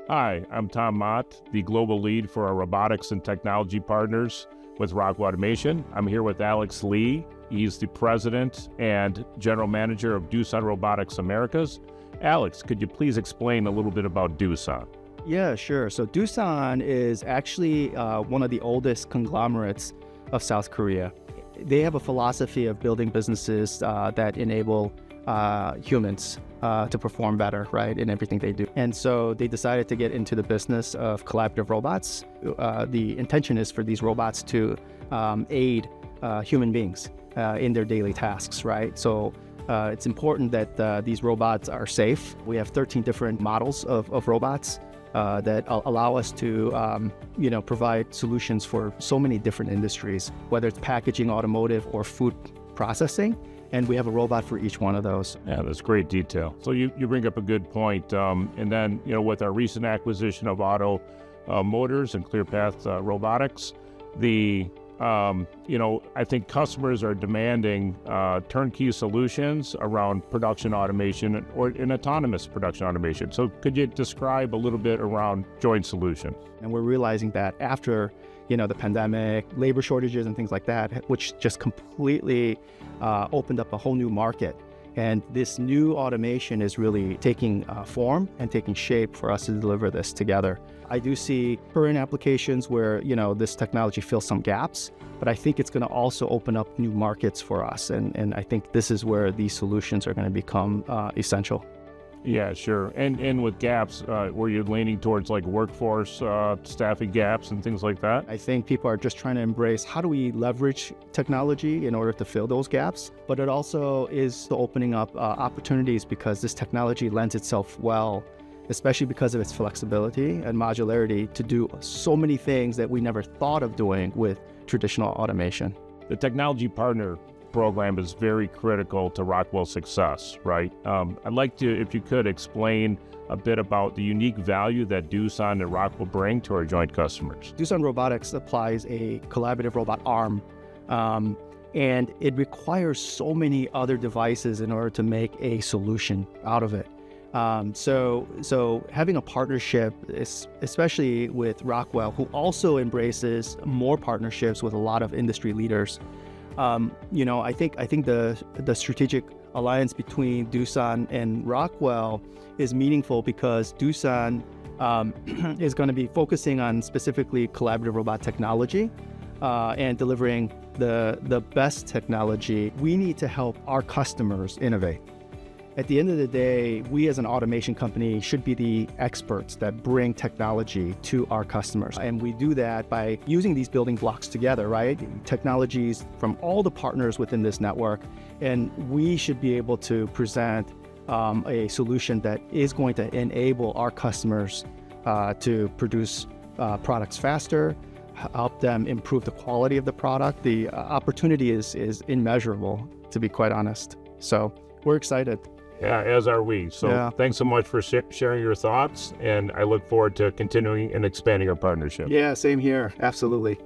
Hi, I'm Tom Mott, the global lead for our robotics and technology partners with Rockwell Automation. I'm here with Alex Lee. He's the president and general manager of Doosan Robotics Americas. Alex, could you please explain a little bit about Doosan? Yeah, sure. So Doosan is actually one of the oldest conglomerates of South Korea. They have a philosophy of building businesses that enable humans to perform better, right, in everything they do. And so they decided to get into the business of collaborative robots. The intention is for these robots to aid human beings in their daily tasks, right? So it's important that these robots are safe. We have 13 different models of robots that allow us to, provide solutions for so many different industries, whether it's packaging, automotive, or food processing. And we have a robot for each one of those. Yeah, that's great detail. So you bring up a good point. And then, with our recent acquisition of Auto Motors and ClearPath Robotics, I think customers are demanding turnkey solutions around production automation or in autonomous production automation. So could you describe a little bit around joint solutions? And we're realizing that after, the pandemic, labor shortages and things like that, which just completely opened up a whole new market. And this new automation is really taking form and taking shape for us to deliver this together. I do see current applications where, this technology fills some gaps, but I think it's going to also open up new markets for us. And I think this is where these solutions are going to become essential. Yeah, sure. And with gaps, were you leaning towards like workforce staffing gaps and things like that? I think people are just trying to embrace how do we leverage technology in order to fill those gaps, but it also is opening up opportunities because this technology lends itself well, especially because of its flexibility and modularity, to do so many things that we never thought of doing with traditional automation. The technology partner program is very critical to Rockwell's success, right? I'd like to, if you could, explain a bit about the unique value that Doosan and Rockwell bring to our joint customers. Doosan Robotics applies a collaborative robot arm, and it requires so many other devices in order to make a solution out of it. So having a partnership, especially with Rockwell, who also embraces more partnerships with a lot of industry leaders, I think the strategic alliance between Doosan and Rockwell is meaningful because Doosan is going to be focusing on specifically collaborative robot technology and delivering the best technology. We need to help our customers innovate. At the end of the day, we as an automation company should be the experts that bring technology to our customers. And we do that by using these building blocks together, right? Technologies from all the partners within this network. And we should be able to present a solution that is going to enable our customers to produce products faster, help them improve the quality of the product. The opportunity is immeasurable, to be quite honest. So we're excited. Yeah, as are we. So Thanks so much for sharing your thoughts, and I look forward to continuing and expanding our partnership. Yeah, same here. Absolutely.